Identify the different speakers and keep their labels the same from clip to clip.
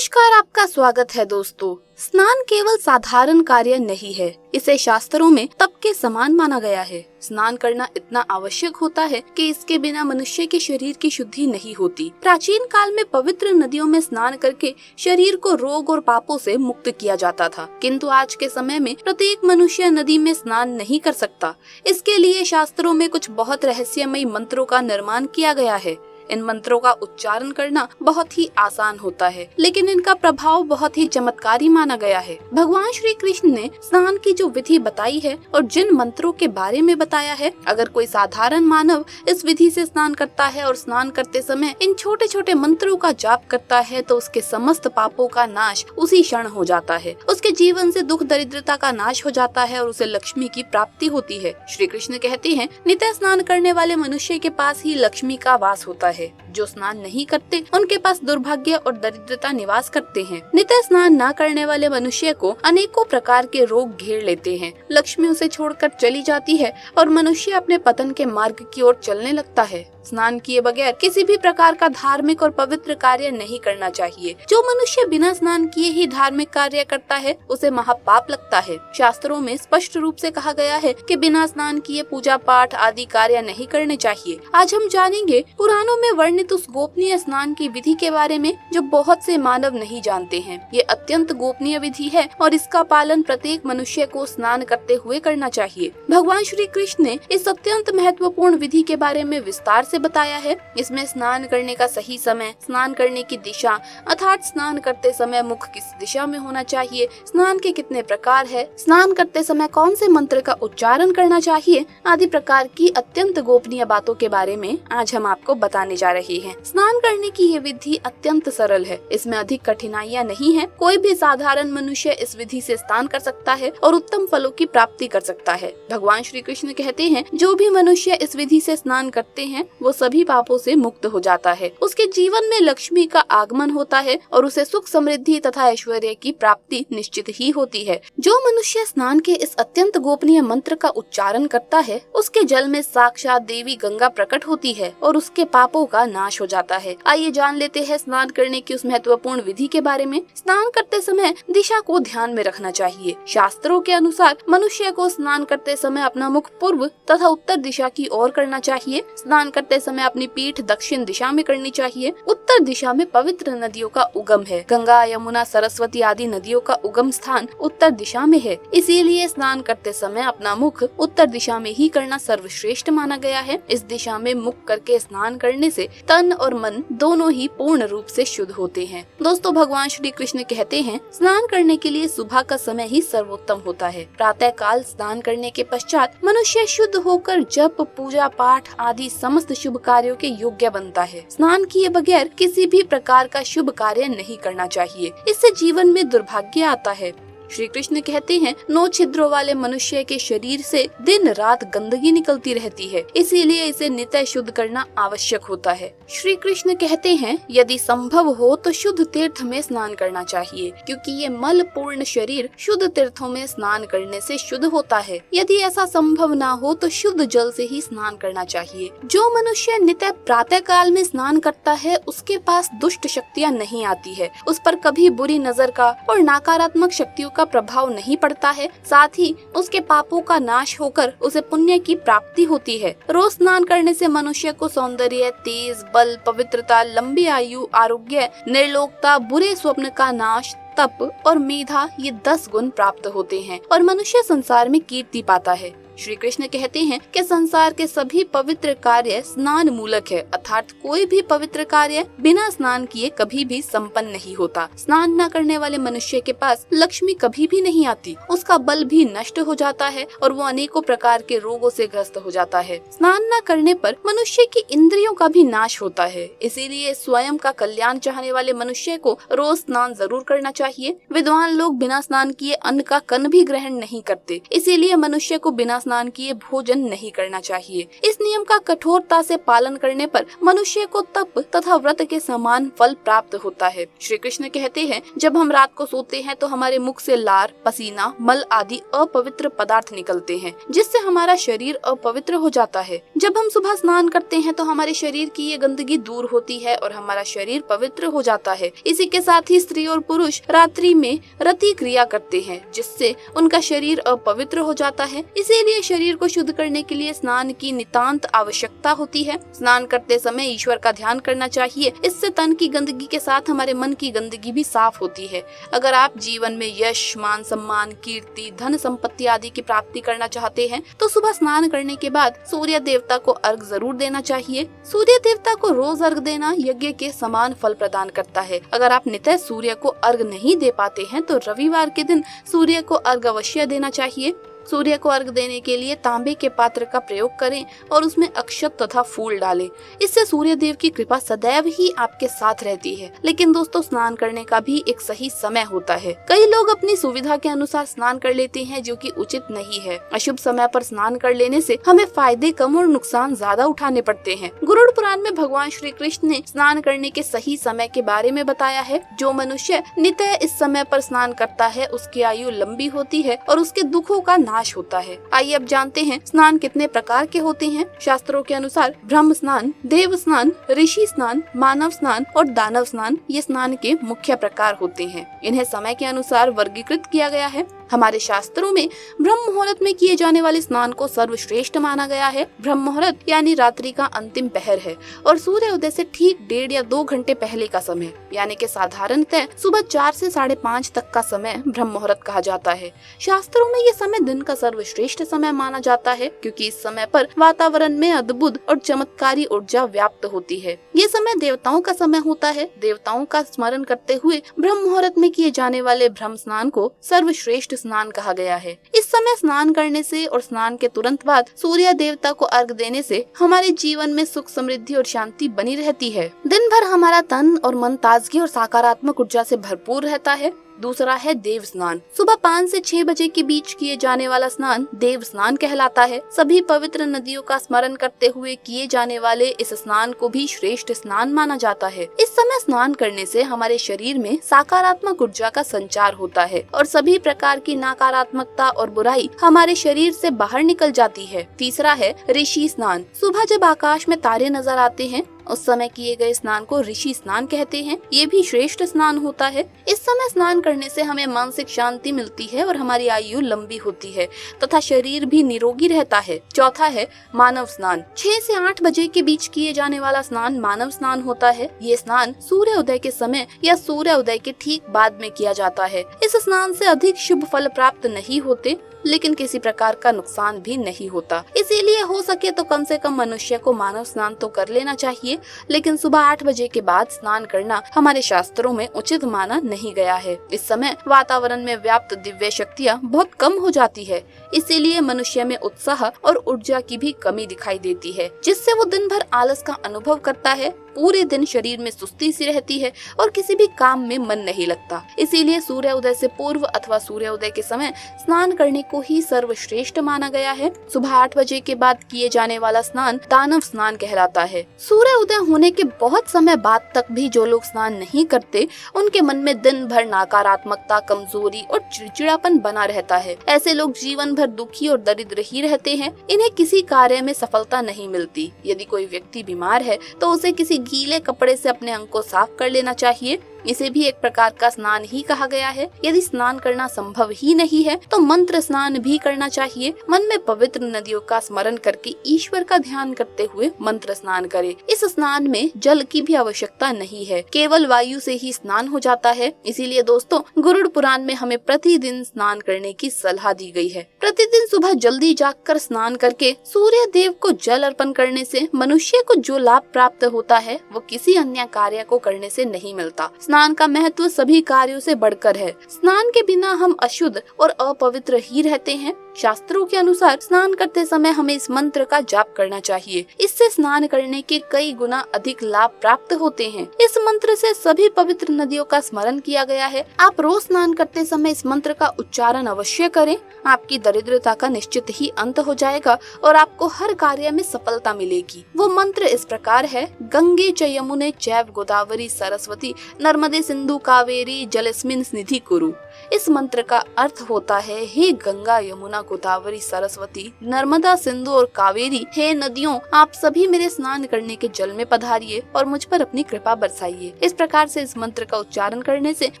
Speaker 1: नमस्कार, आपका स्वागत है दोस्तों। स्नान केवल साधारण कार्य नहीं है, इसे शास्त्रों में तप के समान माना गया है। स्नान करना इतना आवश्यक होता है कि इसके बिना मनुष्य के शरीर की शुद्धि नहीं होती। प्राचीन काल में पवित्र नदियों में स्नान करके शरीर को रोग और पापों से मुक्त किया जाता था, किंतु आज के समय में प्रत्येक मनुष्य नदी में स्नान नहीं कर सकता। इसके लिए शास्त्रों में कुछ बहुत रहस्यमयी मंत्रों का निर्माण किया गया है। इन मंत्रों का उच्चारण करना बहुत ही आसान होता है, लेकिन इनका प्रभाव बहुत ही चमत्कारी माना गया है। भगवान श्री कृष्ण ने स्नान की जो विधि बताई है और जिन मंत्रों के बारे में बताया है, अगर कोई साधारण मानव इस विधि से स्नान करता है और स्नान करते समय इन छोटे छोटे मंत्रों का जाप करता है तो उसके समस्त पापों का नाश उसी क्षण हो जाता है। उसके जीवन से दुख दरिद्रता का नाश हो जाता है और उसे लक्ष्मी की प्राप्ति होती है। श्री कृष्ण कहते हैं, नित्य स्नान करने वाले मनुष्य के पास ही लक्ष्मी का वास होता है। जो स्नान नहीं करते उनके पास दुर्भाग्य और दरिद्रता निवास करते हैं। नित्य स्नान न करने वाले मनुष्य को अनेकों प्रकार के रोग घेर लेते हैं। लक्ष्मी उसे छोड़कर चली जाती है और मनुष्य अपने पतन के मार्ग की ओर चलने लगता है। स्नान किए बगैर किसी भी प्रकार का धार्मिक और पवित्र कार्य नहीं करना चाहिए। जो मनुष्य बिना स्नान किए ही धार्मिक कार्य करता है उसे महापाप लगता है। शास्त्रों में स्पष्ट रूप से कहा गया है कि बिना स्नान किए पूजा पाठ आदि कार्य नहीं करने चाहिए। आज हम जानेंगे पुराणों में वर्णित उस गोपनीय स्नान की विधि के बारे में जो बहुत से मानव नहीं जानते हैं। ये अत्यंत गोपनीय विधि है और इसका पालन प्रत्येक मनुष्य को स्नान करते हुए करना चाहिए। भगवान श्री कृष्ण ने इस अत्यंत महत्वपूर्ण विधि के बारे में विस्तार से बताया है। इसमें स्नान करने का सही समय, स्नान करने की दिशा अर्थात स्नान करते समय मुख किस दिशा में होना चाहिए, स्नान के कितने प्रकार है, स्नान करते समय कौन से मंत्र का उच्चारण करना चाहिए आदि प्रकार की अत्यंत गोपनीय बातों के बारे में आज हम आपको बताने जा रहे हैं। स्नान करने की ये विधि अत्यंत सरल है, इसमें अधिक कठिनाइयाँ नहीं है। कोई भी साधारण मनुष्य इस विधि से स्नान कर सकता है और उत्तम फलों की प्राप्ति कर सकता है। भगवान श्री कृष्ण कहते हैं, जो भी मनुष्य इस विधि से स्नान करते हैं वो सभी पापों से मुक्त हो जाता है। उसके जीवन में लक्ष्मी का आगमन होता है और उसे सुख समृद्धि तथा ऐश्वर्य की प्राप्ति निश्चित ही होती है। जो मनुष्य स्नान के इस अत्यंत गोपनीय मंत्र का उच्चारण करता है उसके जल में साक्षात देवी गंगा प्रकट होती है और उसके पापों का नाश हो जाता है। आइए जान लेते हैं स्नान करने की उस महत्वपूर्ण विधि के बारे में। स्नान करते समय दिशा को ध्यान में रखना चाहिए। शास्त्रों के अनुसार मनुष्य को स्नान करते समय अपना मुख पूर्व तथा उत्तर दिशा की ओर करना चाहिए। स्नान करते समय अपनी पीठ दक्षिण दिशा में करनी चाहिए। उत्तर दिशा में पवित्र नदियों का उगम है। गंगा, यमुना, सरस्वती आदि नदियों का उगम स्थान उत्तर दिशा में है। इसीलिए स्नान करते समय अपना मुख उत्तर दिशा में ही करना सर्वश्रेष्ठ माना गया है। इस दिशा में मुख करके स्नान करने से तन और मन दोनों ही पूर्ण रूप से शुद्ध होते हैं। दोस्तों, भगवान श्री कृष्ण कहते हैं, स्नान करने के लिए सुबह का समय ही सर्वोत्तम होता है। प्रातः काल स्नान करने के पश्चात मनुष्य शुद्ध होकर जप, पूजा पाठ आदि समस्त शुभ कार्यों के योग्य बनता है। स्नान किए बगैर किसी भी प्रकार का शुभ कार्य नहीं करना चाहिए, इससे जीवन में दुर्भाग्य आता है। श्री कृष्ण कहते हैं, 9 छिद्रों वाले मनुष्य के शरीर से दिन रात गंदगी निकलती रहती है, इसीलिए इसे नित्य शुद्ध करना आवश्यक होता है। श्री कृष्ण कहते हैं, यदि संभव हो तो शुद्ध तीर्थ में स्नान करना चाहिए, क्योंकि ये मल पूर्ण शरीर शुद्ध तीर्थों में स्नान करने से शुद्ध होता है। यदि ऐसा संभव ना हो तो शुद्ध जल से ही स्नान करना चाहिए। जो मनुष्य नित्य प्रातः काल में स्नान करता है उसके पास दुष्ट शक्तियाँ नहीं आती है, उस पर कभी बुरी नजर का और नकारात्मक शक्तियों का प्रभाव नहीं पड़ता है। साथ ही उसके पापों का नाश होकर उसे पुण्य की प्राप्ति होती है। रोज स्नान करने से मनुष्य को सौंदर्य, तेज, बल, पवित्रता, लंबी आयु, आरोग्य, निर्लोकता, बुरे स्वप्न का नाश, तप और मेधा ये 10 गुण प्राप्त होते हैं और मनुष्य संसार में कीर्ति पाता है। श्री कृष्ण कहते हैं कि संसार के सभी पवित्र कार्य स्नान मूलक है, अर्थात कोई भी पवित्र कार्य बिना स्नान किए कभी भी संपन्न नहीं होता। स्नान न करने वाले मनुष्य के पास लक्ष्मी कभी भी नहीं आती, उसका बल भी नष्ट हो जाता है और वो अनेकों प्रकार के रोगों से ग्रस्त हो जाता है। स्नान न करने पर मनुष्य की इंद्रियों का भी नाश होता है, इसीलिए स्वयं का कल्याण चाहने वाले मनुष्य को रोज स्नान जरूर करना चाहिए। विद्वान लोग बिना स्नान किए अन्न का कण भी ग्रहण नहीं करते, इसीलिए मनुष्य को बिना स्नान किए भोजन नहीं करना चाहिए। इस नियम का कठोरता से पालन करने पर मनुष्य को तप तथा व्रत के समान फल प्राप्त होता है। श्री कृष्ण कहते हैं, जब हम रात को सोते हैं तो हमारे मुख से लार, पसीना, मल आदि अपवित्र पदार्थ निकलते हैं, जिससे हमारा शरीर अपवित्र हो जाता है। जब हम सुबह स्नान करते हैं तो हमारे शरीर की ये गंदगी दूर होती है और हमारा शरीर पवित्र हो जाता है। इसी के साथ ही स्त्री और पुरुष रात्रि में रति क्रिया करते हैं, जिससे उनका शरीर अपवित्र हो जाता है। इसीलिए शरीर को शुद्ध करने के लिए स्नान की नितांत आवश्यकता होती है। स्नान करते समय ईश्वर का ध्यान करना चाहिए। इससे तन की गंदगी के साथ हमारे मन की गंदगी भी साफ होती है। अगर आप जीवन में यश, मान सम्मान, कीर्ति, धन संपत्ति आदि की प्राप्ति करना चाहते हैं तो सुबह स्नान करने के बाद सूर्य देवता को अर्घ जरूर देना चाहिए। सूर्य देवता को रोज अर्घ देना यज्ञ के समान फल प्रदान करता है। अगर आप नित्य सूर्य को अर्घ नहीं दे पाते हैं तो रविवार के दिन सूर्य को अर्घ अवश्य देना चाहिए। सूर्य को अर्घ देने के लिए तांबे के पात्र का प्रयोग करें और उसमें अक्षत तथा फूल डालें। इससे सूर्य देव की कृपा सदैव ही आपके साथ रहती है। लेकिन दोस्तों, स्नान करने का भी एक सही समय होता है। कई लोग अपनी सुविधा के अनुसार स्नान कर लेते हैं, जो कि उचित नहीं है। अशुभ समय पर स्नान कर लेने से हमें फायदे कम और नुकसान ज्यादा उठाने पड़ते हैं। गरुड़ पुराण में भगवान श्री कृष्ण ने स्नान करने के सही समय के बारे में बताया है। जो मनुष्य नित्य इस समय पर स्नान करता है उसकी आयु लंबी होती है और उसके दुखों का नाश होता है। आइए अब जानते हैं स्नान कितने प्रकार के होते हैं। शास्त्रों के अनुसार ब्रह्म स्नान, देव स्नान, ऋषि स्नान, मानव स्नान और दानव स्नान ये स्नान के मुख्य प्रकार होते हैं। इन्हें समय के अनुसार वर्गीकृत किया गया है। हमारे शास्त्रों में ब्रह्म मुहूर्त में किए जाने वाले स्नान को सर्वश्रेष्ठ माना गया है। ब्रह्म मुहूर्त यानी रात्रि का अंतिम पहर है और सूर्य उदय से ठीक 1.5 या 2 घंटे पहले का समय, यानी कि साधारणतः सुबह 4 से 5:30 तक का समय ब्रह्म मुहूर्त कहा जाता है। शास्त्रों में ये समय दिन का सर्वश्रेष्ठ समय माना जाता है, क्योंकि इस समय पर वातावरण में अद्भुत और चमत्कारी ऊर्जा व्याप्त होती है। ये समय देवताओं का समय होता है। देवताओं का स्मरण करते हुए ब्रह्म मुहूर्त में किए जाने वाले ब्रह्म स्नान को सर्वश्रेष्ठ स्नान कहा गया है। इस समय स्नान करने से और स्नान के तुरंत बाद सूर्य देवता को अर्घ देने से हमारे जीवन में सुख, समृद्धि और शांति बनी रहती है। दिन भर हमारा तन और मन ताजगी और सकारात्मक ऊर्जा से भरपूर रहता है। दूसरा है देव स्नान। सुबह 5 से 6 बजे के बीच किए जाने वाला स्नान देव स्नान कहलाता है। सभी पवित्र नदियों का स्मरण करते हुए किए जाने वाले इस स्नान को भी श्रेष्ठ स्नान माना जाता है। इस समय स्नान करने से हमारे शरीर में सकारात्मक ऊर्जा का संचार होता है और सभी प्रकार की नकारात्मकता और बुराई हमारे शरीर से बाहर निकल जाती है। तीसरा है ऋषि स्नान। सुबह जब आकाश में तारे नजर आते हैं उस समय किए गए स्नान को ऋषि स्नान कहते हैं। ये भी श्रेष्ठ स्नान होता है। इस समय स्नान करने से हमें मानसिक शांति मिलती है और हमारी आयु लंबी होती है तथा शरीर भी निरोगी रहता है। चौथा है मानव स्नान। 6 से 8 बजे के बीच किए जाने वाला स्नान मानव स्नान होता है। ये स्नान सूर्य उदय के समय या सूर्य उदय के ठीक बाद में किया जाता है। इस स्नान से अधिक शुभ फल प्राप्त नहीं होते, लेकिन किसी प्रकार का नुकसान भी नहीं होता। इसीलिए हो सके तो कम से कम मनुष्य को मानव स्नान तो कर लेना चाहिए, लेकिन सुबह 8 बजे के बाद स्नान करना हमारे शास्त्रों में उचित माना नहीं गया है। इस समय वातावरण में व्याप्त दिव्य शक्तियाँ बहुत कम हो जाती है, इसीलिए मनुष्य में उत्साह और ऊर्जा की भी कमी दिखाई देती है, जिससे वो दिन भर आलस का अनुभव करता है। पूरे दिन शरीर में सुस्ती सी रहती है और किसी भी काम में मन नहीं लगता। इसीलिए सूर्य उदय से पूर्व अथवा सूर्य उदय के समय स्नान करने को ही सर्वश्रेष्ठ माना गया है। सुबह 8 बजे के बाद किए जाने वाला स्नान दानव स्नान कहलाता है। सूर्य उदय होने के बहुत समय बाद तक भी जो लोग स्नान नहीं करते, उनके मन में दिन भर नकारात्मकता, कमजोरी और चिड़चिड़ापन बना रहता है। ऐसे लोग जीवन भर दुखी और दरिद्र ही रहते हैं। इन्हें किसी कार्य में सफलता नहीं मिलती। यदि कोई व्यक्ति बीमार है तो उसे किसी गीले कपड़े से अपने अंग को साफ कर लेना चाहिए। इसे भी एक प्रकार का स्नान ही कहा गया है। यदि स्नान करना संभव ही नहीं है तो मंत्र स्नान भी करना चाहिए। मन में पवित्र नदियों का स्मरण करके ईश्वर का ध्यान करते हुए मंत्र स्नान करें। इस स्नान में जल की भी आवश्यकता नहीं है, केवल वायु से ही स्नान हो जाता है। इसीलिए दोस्तों, गरुड़ पुराण में हमें प्रतिदिन स्नान करने की सलाह दी गई है। प्रतिदिन सुबह जल्दी जागकर स्नान करके सूर्य देव को जल अर्पण करने से मनुष्य को जो लाभ प्राप्त होता है वो किसी अन्य कार्य को करने से नहीं मिलता। स्नान का महत्व सभी कार्यों से बढ़कर है। स्नान के बिना हम अशुद्ध और अपवित्र ही रहते हैं। शास्त्रों के अनुसार स्नान करते समय हमें इस मंत्र का जाप करना चाहिए। इससे स्नान करने के कई गुना अधिक लाभ प्राप्त होते हैं। इस मंत्र से सभी पवित्र नदियों का स्मरण किया गया है। आप रोज स्नान करते समय इस मंत्र का उच्चारण अवश्य करें। आपकी दरिद्रता का निश्चित ही अंत हो जाएगा और आपको हर कार्य में सफलता मिलेगी। वो मंत्र इस प्रकार है: गंगे च यमुने चैव गोदावरी सरस्वती नर्मदे सिंधु कावेरी जलेस्मिन् निधि कुरु। इस मंत्र का अर्थ होता है, हे गंगा यमुना गोदावरी सरस्वती नर्मदा सिंधु और कावेरी, हे नदियों, आप सभी मेरे स्नान करने के जल में पधारिए और मुझ पर अपनी कृपा बरसाइए। इस प्रकार से इस मंत्र का उच्चारण करने से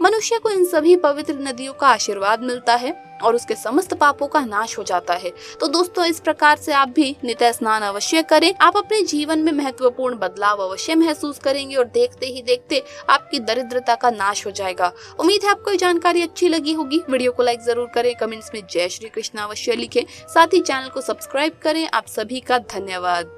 Speaker 1: मनुष्य को इन सभी पवित्र नदियों का आशीर्वाद मिलता है और उसके समस्त पापों का नाश हो जाता है। तो दोस्तों, इस प्रकार से आप भी नित्य स्नान अवश्य करें। आप अपने जीवन में महत्वपूर्ण बदलाव अवश्य महसूस करेंगे और देखते ही देखते आपकी दरिद्रता का नाश हो जाएगा। उम्मीद है आपको ये जानकारी अच्छी लगी होगी। वीडियो को लाइक जरूर करें, कमेंट्स में जय श्री कृष्ण अवश्य लिखें, साथ ही चैनल को सब्सक्राइब करें। आप सभी का धन्यवाद।